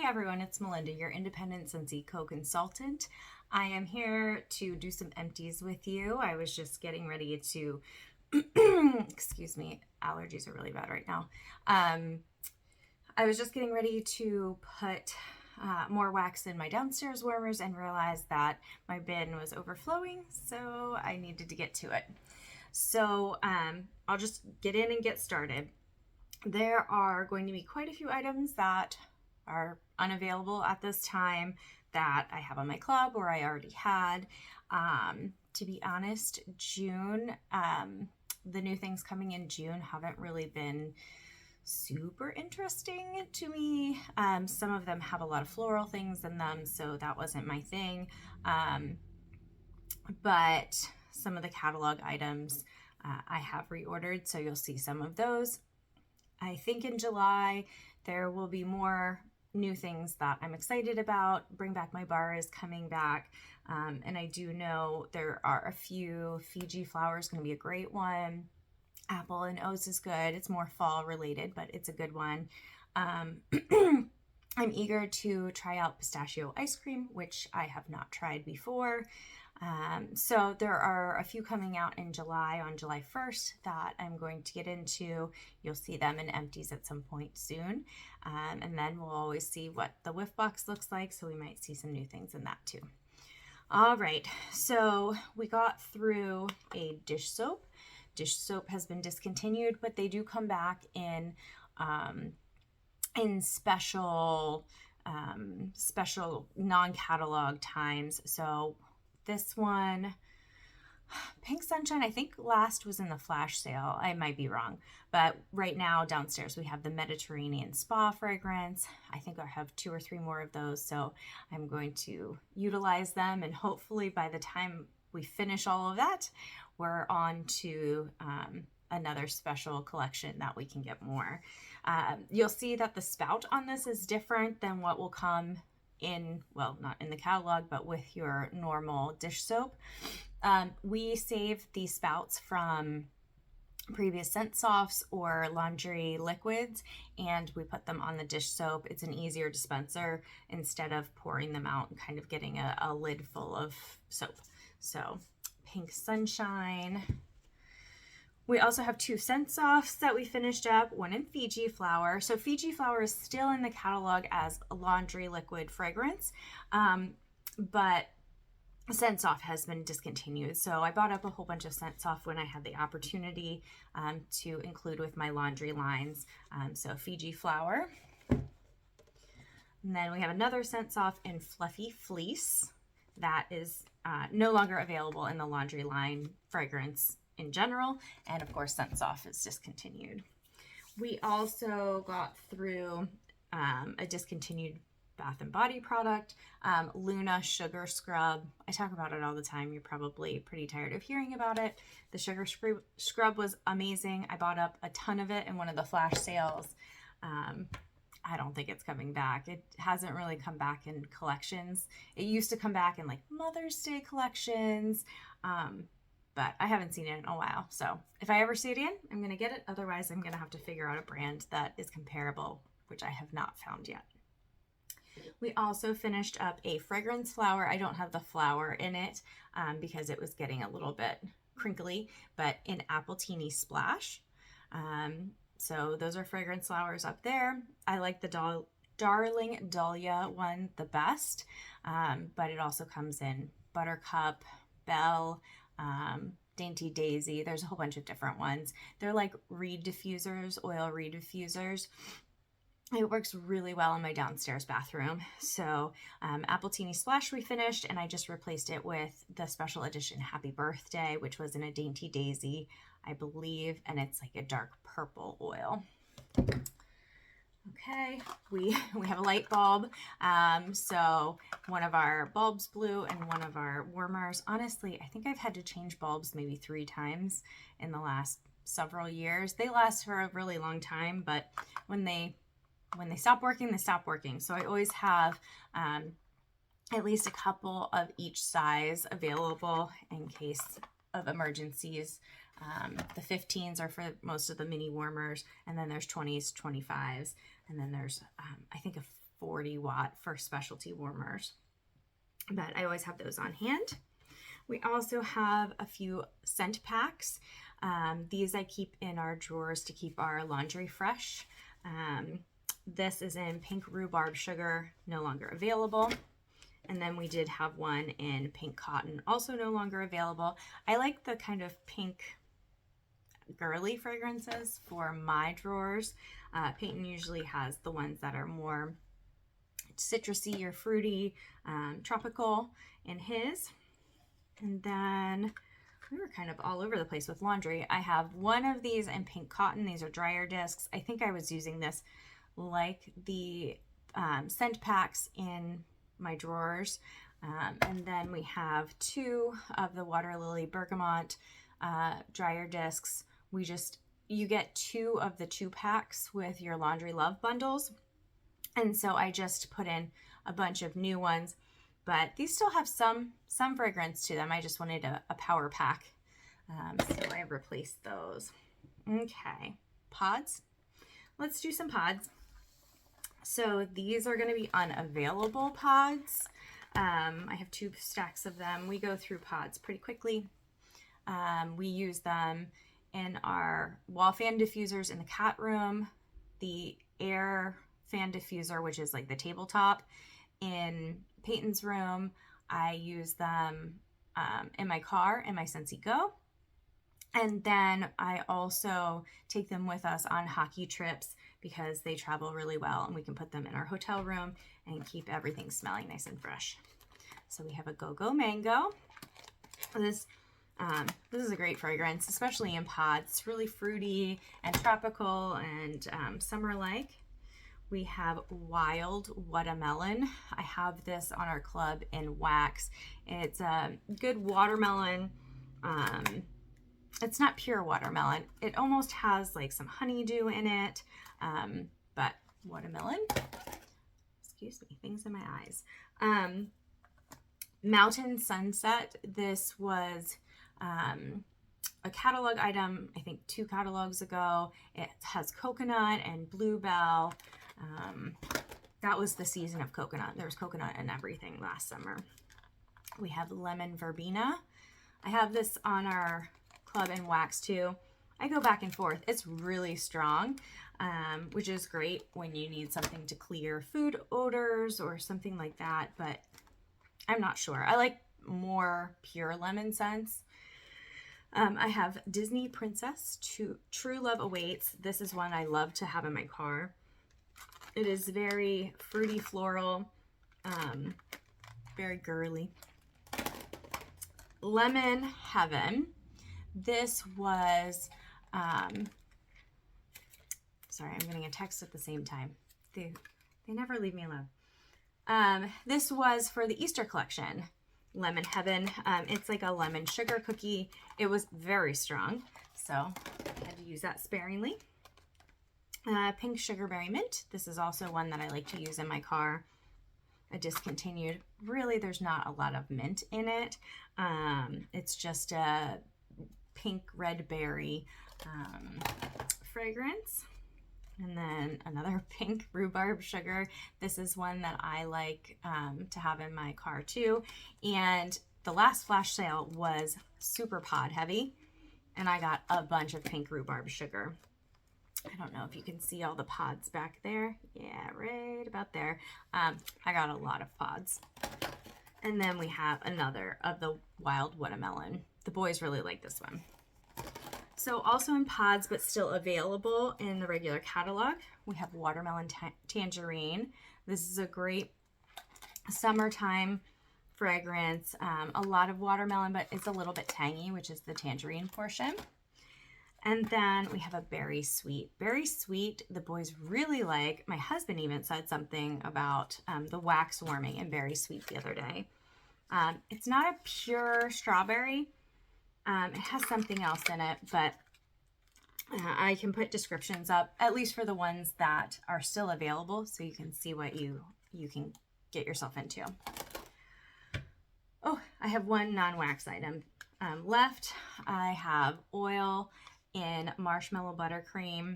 Hey everyone, it's Melinda, your independent Scentsy co-consultant. I am here to do some empties with you. I was just getting ready to, excuse me, allergies are really bad right now. I was just getting ready to put more wax in my downstairs warmers and realized that my bin was overflowing, so I needed to get to it. So I'll just get in and get started. There are going to be quite a few items that are unavailable at this time that I have on my club or I already had. To be honest, June, the new things coming in June haven't really been super interesting to me. Some of them have a lot of floral things in them, so that wasn't my thing. But some of the catalog items I have reordered, so you'll see some of those. I think in July there will be more new things that I'm excited about. Bring Back My Bar is coming back, and I do know there are a few. Fiji flowers going to be a great one. Apple and O's is good. It's more fall related, but it's a good one. I'm eager to try out pistachio ice cream, which I have not tried before. So there are a few coming out in July, on July 1st, that I'm going to get into. You'll see them in Empties at some point soon. And then we'll always see what the whiff box looks like, so we might see some new things in that too. All right, so we got through a dish soap. Dish soap has been discontinued, but they do come back in special non-catalog times. So this one, Pink Sunshine, I think last was in the flash sale. I might be wrong, but right now downstairs we have the Mediterranean Spa fragrance. I think I have 2 or 3 more of those, so I'm going to utilize them, and hopefully by the time we finish all of that, we're on to another special collection that we can get more. You'll see that the spout on this is different than what will come in, well, not in the catalog, but with your normal dish soap. We save these spouts from previous scent softs or laundry liquids, and we put them on the dish soap. It's an easier dispenser instead of pouring them out and kind of getting a lid full of soap. So Pink Sunshine. We also have 2 scent softs that we finished up, one in Fiji Flower. So Fiji Flower is still in the catalog as a laundry liquid fragrance, but Scent Soft has been discontinued. So I bought up a whole bunch of Scent Soft when I had the opportunity to include with my laundry lines. So Fiji Flower. And then we have another Scent Soft in Fluffy Fleece that is no longer available in the laundry line fragrance in general, and of course Scent Soft is discontinued. We also got through a discontinued Bath and Body product, Luna Sugar Scrub. I talk about it all the time. You're probably pretty tired of hearing about it. The Sugar Scrub was amazing. I bought up a ton of it in one of the flash sales. I don't think it's coming back. It hasn't really come back in collections. It used to come back in like Mother's Day collections, but I haven't seen it in a while. So if I ever see it again, I'm going to get it. Otherwise, I'm going to have to figure out a brand that is comparable, which I have not found yet. We also finished up a fragrance flower. I don't have the flower in it because it was getting a little bit crinkly, but in Apple Teeny Splash. So those are fragrance flowers up there. I like the Darling Dahlia one the best, but it also comes in Buttercup, Belle, Dainty Daisy. There's a whole bunch of different ones. They're like reed diffusers, oil reed diffusers. It works really well in my downstairs bathroom. So Apple Teeny Splash we finished, and I just replaced it with the special edition Happy Birthday, which was in a Dainty Daisy, I believe, and it's like a dark purple oil. Okay, we have a light bulb. So one of our bulbs blew and one of our warmers. Honestly, I think I've had to change bulbs maybe 3 times in the last several years. They last for a really long time, but when they stop working, they stop working. So I always have at least a couple of each size available in case of emergencies. The 15s are for most of the mini warmers, and then there's 20s, 25s, and then there's I think a 40 watt for specialty warmers, but I always have those on hand. We also have a few scent packs. These I keep in our drawers to keep our laundry fresh. This is in pink rhubarb sugar, no longer available. And then we did have one in pink cotton, also no longer available. I like the kind of pink girly fragrances for my drawers. Peyton usually has the ones that are more citrusy or fruity, tropical in his. And then we were kind of all over the place with laundry. I have one of these in pink cotton. These are dryer discs. I think I was using this like the scent packs in my drawers. And then we have two of the Water Lily Bergamot dryer discs. You get two of the 2-packs with your Laundry Love bundles. And so I just put in a bunch of new ones, but these still have some fragrance to them. I just wanted a power pack. So I replaced those. Okay, pods. Let's do some pods. So these are going to be unavailable pods. I have 2 stacks of them. We go through pods pretty quickly. We use them in our wall fan diffusers in the cat room, the air fan diffuser, which is like the tabletop, in Peyton's room. I use them in my car, in my Scentsy Go. And then I also take them with us on hockey trips because they travel really well, and we can put them in our hotel room and keep everything smelling nice and fresh. So we have a Go-Go Mango. This is a great fragrance, especially in pods. It's really fruity and tropical and summer-like. We have Wild Watermelon. I have this on our club in wax. It's a good watermelon. It's not pure watermelon. It almost has like some honeydew in it, but watermelon. Excuse me, things in my eyes. Mountain Sunset. This was a catalog item, I think 2 catalogs ago. It has coconut and bluebell. That was the season of coconut. There was coconut in everything last summer. We have Lemon Verbena. I have this on our club in wax too. I go back and forth. It's really strong, which is great when you need something to clear food odors or something like that, but I'm not sure. I like more pure lemon scents. I have Disney Princess True Love Awaits. This is one I love to have in my car. It is very fruity floral, very girly. Lemon Heaven. This was, sorry, I'm getting a text at the same time. They never leave me alone. This was for the Easter collection, Lemon Heaven. It's like a lemon sugar cookie. It was very strong, so I had to use that sparingly. Pink Sugarberry Mint. This is also one that I like to use in my car. A discontinued. Really, there's not a lot of mint in it. It's just a pink red berry fragrance. And then another pink rhubarb sugar. This is one that I like to have in my car too. And the last flash sale was super pod heavy, and I got a bunch of pink rhubarb sugar. I don't know if you can see all the pods back there. Yeah, right about there. I got a lot of pods. And then we have another of the Wild Watermelon. The boys really like this one. So also in pods, but still available in the regular catalog, we have Watermelon Tangerine. This is a great summertime fragrance. A lot of watermelon, but it's a little bit tangy, which is the tangerine portion. And then we have a Berry Sweet. Berry Sweet, the boys really like. My husband even said something about the wax warming in Berry Sweet the other day. It's not a pure strawberry. It has something else in it, but I can put descriptions up, at least for the ones that are still available, so you can see what you can get yourself into. Oh, I have one non-wax item left. I have oil in marshmallow buttercream.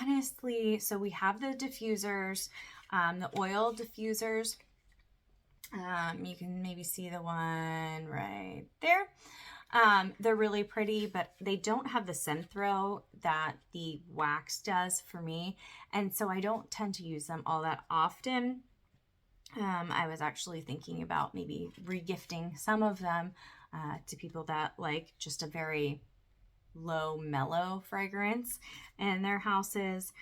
honestly, so we have the diffusers, the oil diffusers. You can maybe see the one right there. They're really pretty, but they don't have the scent throw that the wax does for me. And so I don't tend to use them all that often. I was actually thinking about maybe regifting some of them to people that like just a very low, mellow fragrance in their houses.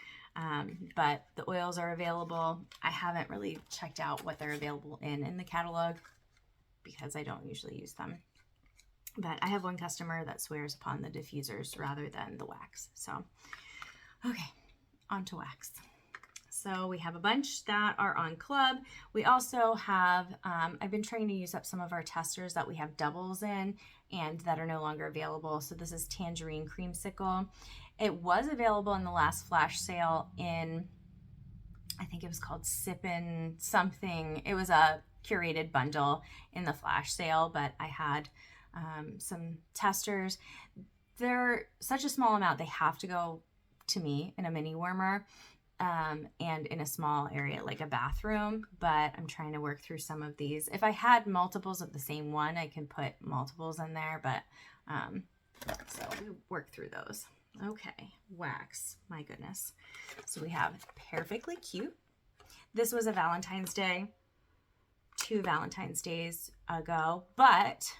But the oils are available. I haven't really checked out what they're available in the catalog because I don't usually use them. But I have one customer that swears upon the diffusers rather than the wax. So, okay, on to wax. So we have a bunch that are on club. We also have, I've been trying to use up some of our testers that we have doubles in and that are no longer available. So this is Tangerine Creamsicle. It was available in the last flash sale in, I think it was called Sippin' something. It was a curated bundle in the flash sale, but I had some testers. They're such a small amount, they have to go to me in a mini warmer. And in a small area like a bathroom, but I'm trying to work through some of these. If I had multiples of the same one, I can put multiples in there, but so we work through those. Okay, wax, my goodness. So we have Perfectly Cute. This was a Valentine's Day, 2 Valentine's Days ago, but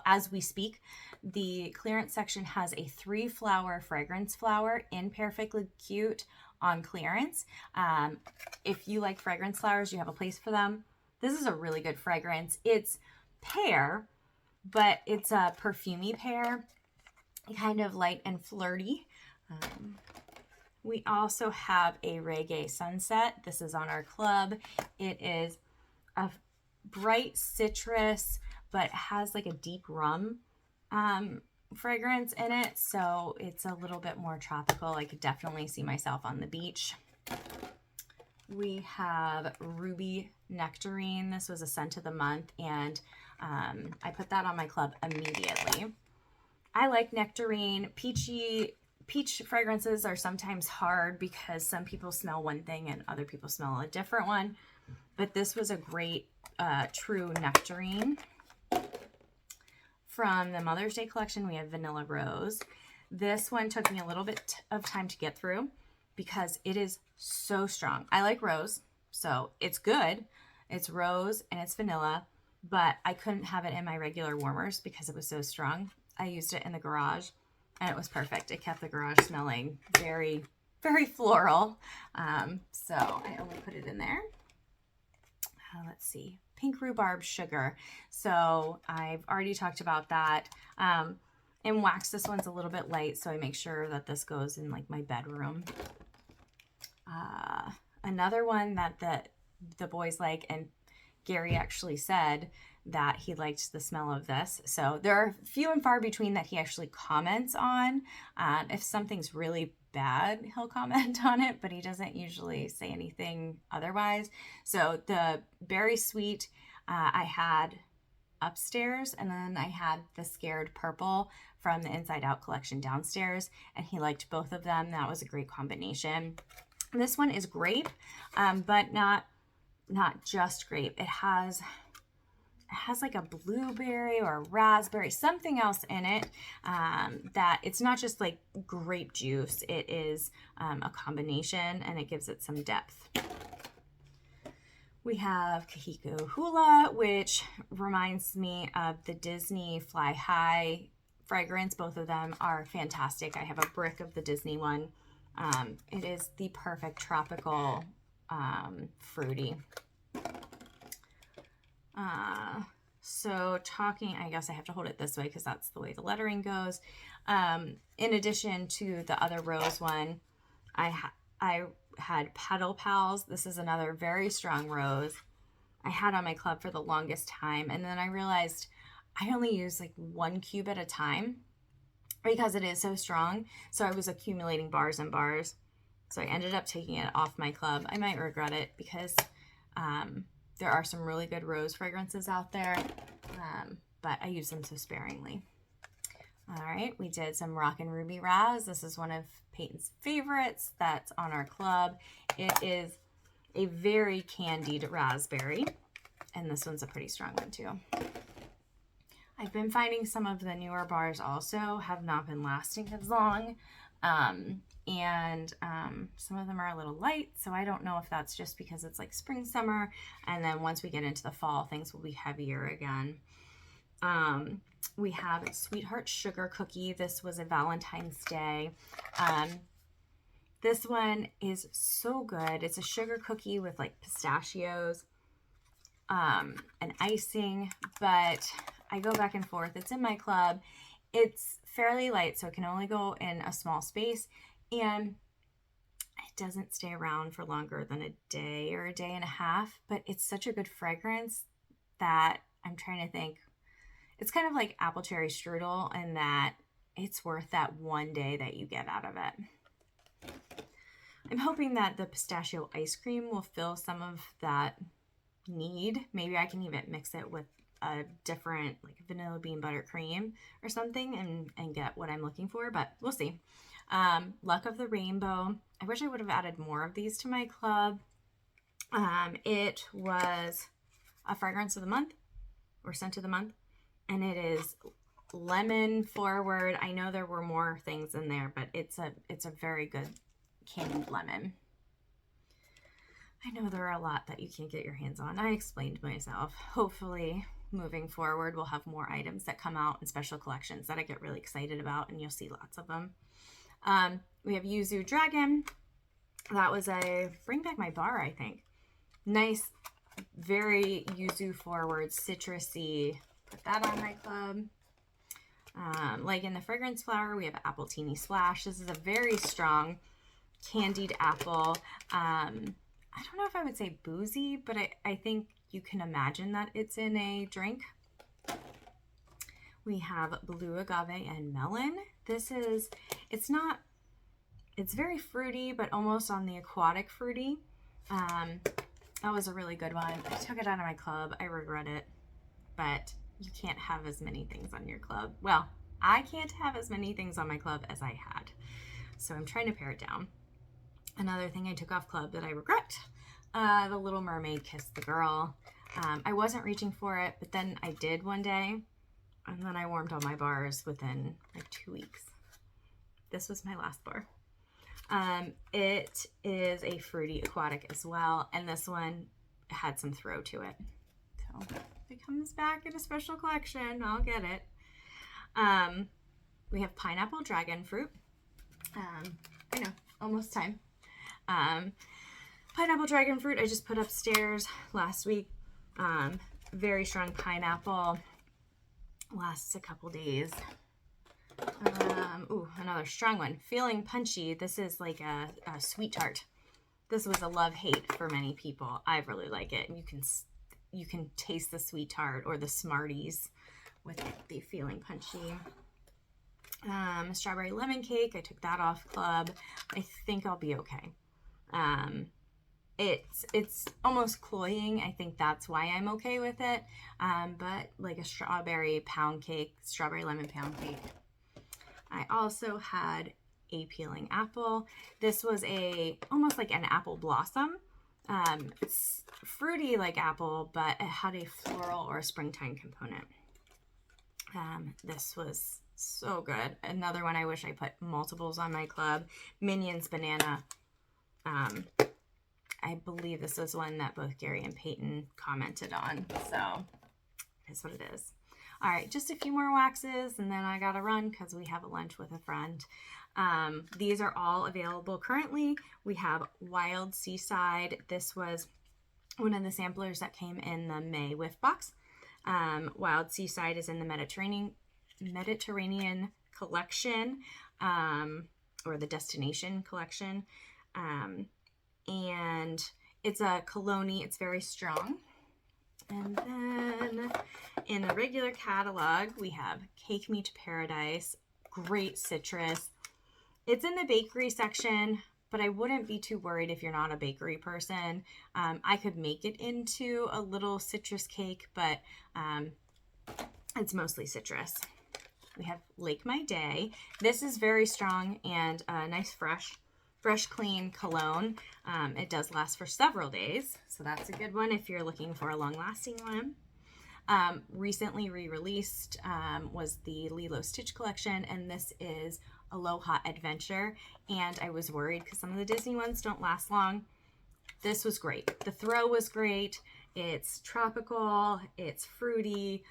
as we speak, the clearance section has a 3-flower fragrance flower in Perfectly Cute on clearance. If you like fragrance flowers, you have a place for them. This is a really good fragrance. It's pear, but it's a perfumey pear, kind of light and flirty. We also have a Reggae Sunset. This is on our club. It is a bright citrus, but has like a deep rum fragrance in it. So it's a little bit more tropical. I could definitely see myself on the beach. We have Ruby Nectarine. This was a scent of the month, and I put that on my club immediately. I like nectarine. Peach fragrances are sometimes hard because some people smell one thing and other people smell a different one. But this was a great true nectarine. From the Mother's Day collection, we have Vanilla Rose. This one took me a little bit of time to get through because it is so strong. I like rose, so it's good. It's rose and it's vanilla, but I couldn't have it in my regular warmers because it was so strong. I used it in the garage and it was perfect. It kept the garage smelling very, very floral. So I only put it in there. Let's see. Pink Rhubarb Sugar. So I've already talked about that. In wax, this one's a little bit light, so I make sure that this goes in like my bedroom. Another one that the boys like, and Gary actually said that he liked the smell of this. So there are few and far between that he actually comments on. If something's really bad, he'll comment on it, but he doesn't usually say anything otherwise. So the Berry Sweet I had upstairs, and then I had the Scared Purple from the Inside Out collection downstairs, and he liked both of them. That was a great combination. This one is grape, but not just grape. It has like a blueberry or a raspberry, something else in it, that it's not just like grape juice. It is a combination, and it gives it some depth. We have Kahiko Hula, which reminds me of the Disney Fly High fragrance. Both of them are fantastic. I have a brick of the Disney one. It is the perfect tropical fruity. So talking, I guess I have to hold it this way because that's the way the lettering goes. In addition to the other rose one, I had Petal Pals. This is another very strong rose I had on my club for the longest time. And then I realized I only use like 1 cube at a time because it is so strong. So I was accumulating bars and bars. So I ended up taking it off my club. I might regret it because there are some really good rose fragrances out there, but I use them so sparingly. All right, we did some Rockin' Ruby Raz. This is one of Peyton's favorites that's on our club. It is a very candied raspberry, and this one's a pretty strong one too. I've been finding some of the newer bars also have not been lasting as long, and some of them are a little light, so I don't know if that's just because it's like spring, summer, and then once we get into the fall, things will be heavier again. We have Sweetheart Sugar Cookie. This was a Valentine's Day. This one is so good. It's a sugar cookie with like pistachios and icing, but I go back and forth. It's in my club. It's fairly light, so it can only go in a small space, and it doesn't stay around for longer than a day or a day and a half, but it's such a good fragrance that I'm trying to think. It's kind of like apple cherry strudel in that it's worth that one day that you get out of it. I'm hoping that the pistachio ice cream will fill some of that need. Maybe I can even mix it with a different like vanilla bean buttercream or something and get what I'm looking for, but we'll see. Luck of the Rainbow. I wish I would have added more of these to my club. It was a fragrance of the month or scent of the month, and it is lemon forward. I know there were more things in there, but it's a very good candied lemon. I know there are a lot that you can't get your hands on. I explained myself. Hopefully moving forward, we'll have more items that come out in special collections that I get really excited about, and you'll see lots of them. We have Yuzu Dragon. That was a Bring Back My Bar, I think. Nice, very yuzu forward, citrusy. Put that on my club. Like in the fragrance flower, we have Apple Teeny Splash. This is a very strong candied apple. I don't know if I would say boozy, but I think you can imagine that it's in a drink. We have Blue Agave and Melon. It's very fruity, but almost on the aquatic fruity. That was a really good one. I took it out of my club. I regret it, but you can't have as many things on your club. Well, I can't have as many things on my club as I had, so I'm trying to pare it down. Another thing I took off club that I regret, the Little Mermaid Kiss the Girl. I wasn't reaching for it, but then I did one day, and then I warmed all my bars within like 2 weeks. This was my last bar. It is a fruity aquatic as well, and this one had some throw to it. So if it comes back in a special collection, I'll get it. We have Pineapple Dragon Fruit. I know, almost time. Pineapple Dragon Fruit I just put upstairs last week. Very strong pineapple. Lasts a couple days. Ooh, another strong one. Feeling Punchy. This is like a sweet tart. This was a love-hate for many people. I really like it. You can taste the sweet tart or the Smarties with the Feeling Punchy. Strawberry Lemon Cake. I took that off club. I think I'll be okay. It's almost cloying. I think that's why I'm okay with it. But like a strawberry pound cake, strawberry lemon pound cake. I also had a Peeling Apple. This was almost like an apple blossom. It's fruity like apple, but it had a floral or a springtime component. This was so good. Another one I wish I put multiples on my club. Minions Banana. I believe this was one that both Gary and Peyton commented on. So it's what it is. All right, just a few more waxes and then I gotta run because we have a lunch with a friend. These are all available currently. We have Wild Seaside. This was one of the samplers that came in the May Whiff box. Wild Seaside is in the Mediterranean collection, or the Destination collection. And it's a cologne. It's very strong. And then in the regular catalog, we have Cake Me to Paradise, great citrus. It's in the bakery section, but I wouldn't be too worried if you're not a bakery person. I could make it into a little citrus cake, but it's mostly citrus. We have Lake My Day. This is very strong and a nice fresh clean cologne. It does last for several days, so that's a good one if you're looking for a long-lasting one. Recently re-released was the Lilo Stitch collection, and this is Aloha Adventure, and I was worried because some of the Disney ones don't last long. This was great. The throw was great. It's tropical, it's fruity.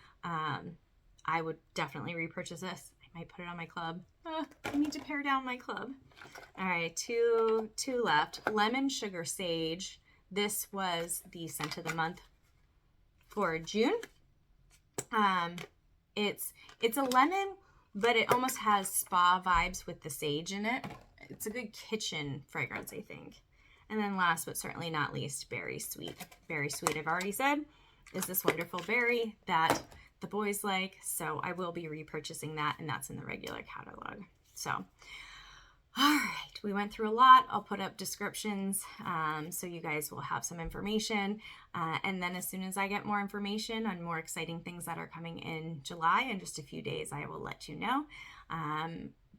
I would definitely repurchase this. I might put it on my club. I need to pare down my club. All right, two left. Lemon Sugar Sage. This was the scent of the month for June. It's a lemon, but it almost has spa vibes with the sage in it. It's a good kitchen fragrance, I think. And then last but certainly not least, Berry Sweet. Berry Sweet, I've already said, is this wonderful berry that the boys like. So I will be repurchasing that, and that's in the regular catalog. So, all right, we went through a lot. I'll put up descriptions so you guys will have some information. And then as soon as I get more information on more exciting things that are coming in July, in just a few days, I will let you know.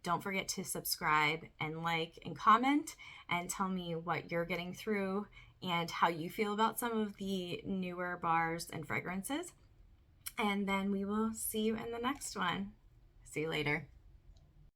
Don't forget to subscribe and like and comment and tell me what you're getting through and how you feel about some of the newer bars and fragrances. And then we will see you in the next one. See you later.